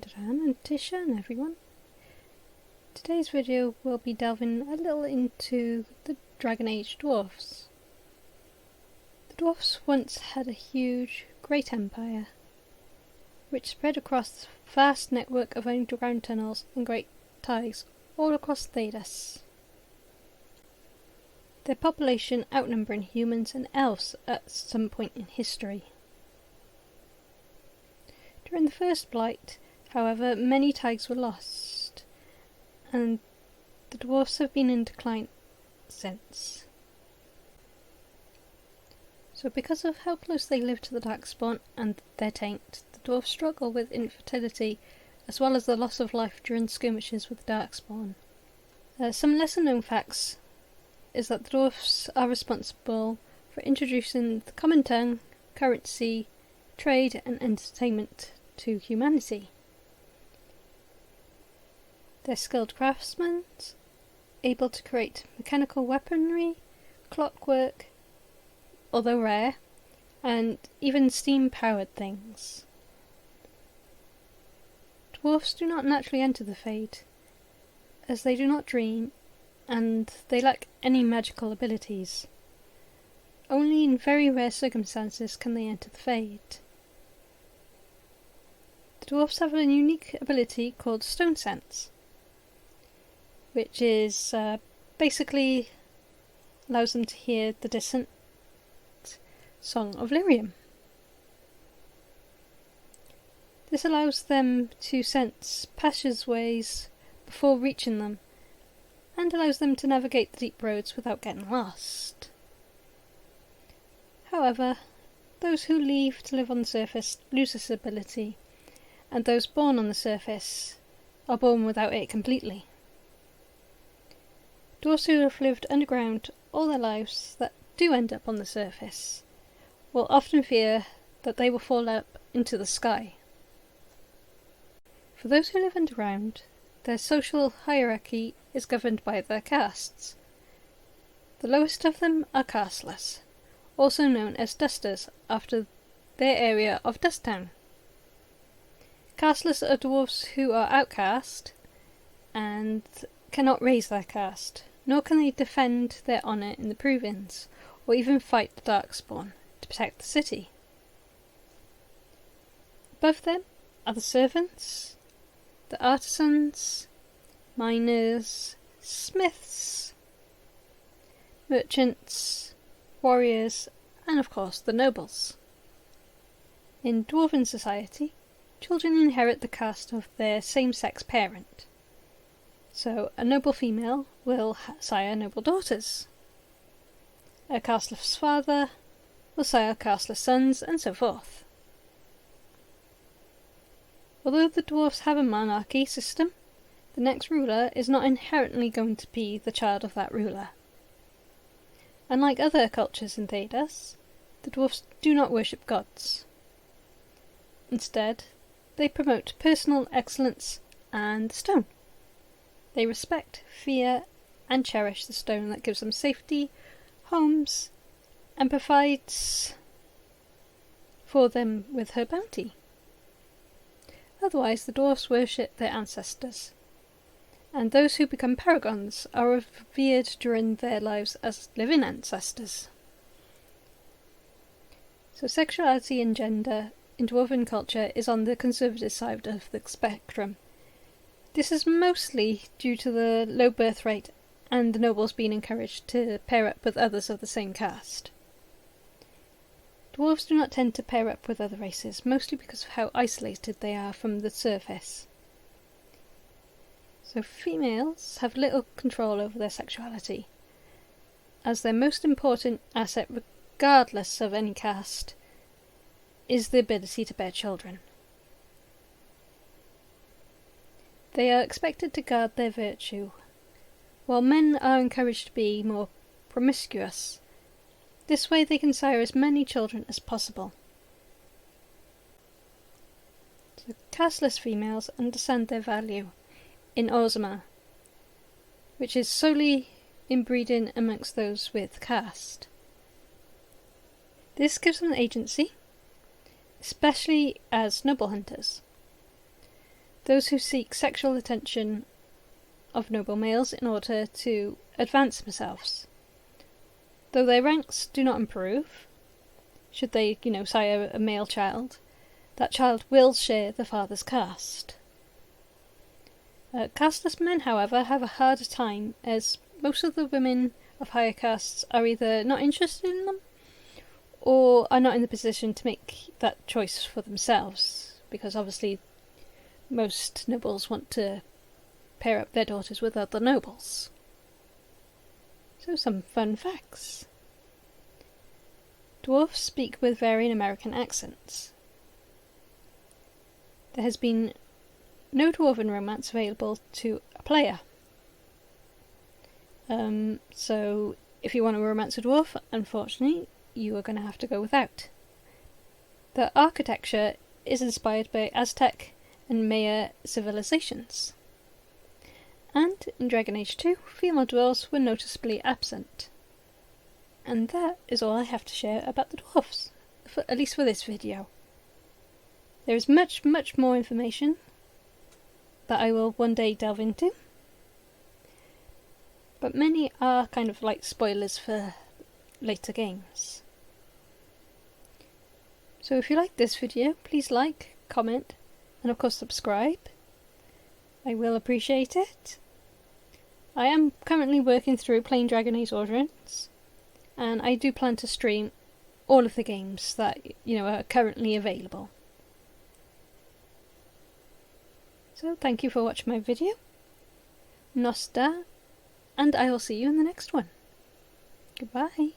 and Tisha everyone. Today's video will be delving a little into the Dragon Age Dwarfs. The Dwarfs once had a huge, great empire, which spread across a vast network of underground tunnels and great ties all across Thedas. Their population outnumbering humans and elves at some point in history. During the first Blight, however, many tags were lost, and the dwarfs have been in decline since. So because of how close they live to the Darkspawn and their taint, the dwarfs struggle with infertility as well as the loss of life during skirmishes with the Darkspawn. Some lesser known facts is that the dwarfs are responsible for introducing the common tongue, currency, trade and entertainment to humanity. They're skilled craftsmen, able to create mechanical weaponry, clockwork, although rare, and even steam-powered things. Dwarfs do not naturally enter the Fade, as they do not dream, and they lack any magical abilities. Only in very rare circumstances can they enter the Fade. The dwarfs have a unique ability called Stone Sense, which is basically allows them to hear the distant song of lyrium. This allows them to sense passageways before reaching them, and allows them to navigate the deep roads without getting lost. However, those who leave to live on the surface lose this ability, and those born on the surface are born without it completely. Dwarfs who have lived underground all their lives that do end up on the surface will often fear that they will fall up into the sky. For those who live underground, their social hierarchy is governed by their castes. The lowest of them are casteless, also known as dusters after their area of Dust Town. Casteless are dwarfs who are outcast and cannot raise their caste, nor can they defend their honour in the Provins, or even fight the Darkspawn to protect the city. Above them are the servants, the artisans, miners, smiths, merchants, warriors, and of course the nobles. In Dwarven society, children inherit the caste of their same-sex parent. So a noble female will sire noble daughters. A casteless father will sire casteless sons, and so forth. Although the dwarfs have a monarchy system, the next ruler is not inherently going to be the child of that ruler. Unlike other cultures in Thedas, the dwarfs do not worship gods. Instead, they promote personal excellence and the stone. They respect, fear, and cherish the stone that gives them safety, homes, and provides for them with her bounty. Otherwise, the dwarfs worship their ancestors, and those who become paragons are revered during their lives as living ancestors. So sexuality and gender in dwarven culture is on the conservative side of the spectrum. This is mostly due to the low birth rate and the nobles being encouraged to pair up with others of the same caste. Dwarves do not tend to pair up with other races, mostly because of how isolated they are from the surface. So females have little control over their sexuality, as their most important asset, regardless of any caste, is the ability to bear children. They are expected to guard their virtue, while men are encouraged to be more promiscuous. This way they can sire as many children as possible. So casteless females understand their value in Ozma, which is solely inbreeding amongst those with caste. This gives them agency, especially as noble hunters. those who seek sexual attention of noble males in order to advance themselves. Though their ranks do not improve, should they, sire a male child, that child will share the father's caste. Casteless men, however, have a harder time, as most of the women of higher castes are either not interested in them, or are not in the position to make that choice for themselves, because obviously most nobles want to pair up their daughters with other nobles. So some fun facts. Dwarfs speak with varying American accents. There has been no dwarven romance available to a player. So if you want to romance a dwarf, unfortunately, you are going to have to go without. The architecture is inspired by Aztec and Maya civilizations. And in Dragon Age 2, female dwarves were noticeably absent. And that is all I have to share about the dwarfs, at least for this video. There is much, much more information that I will one day delve into, but many are kind of like spoilers for later games. So if you like this video, please like, comment, and of course subscribe. I will appreciate it. I am currently working through playing Dragon Age Dwarven, and I do plan to stream all of the games that are currently available. So thank you for watching my video. Nosta, and I will see you in the next one. Goodbye.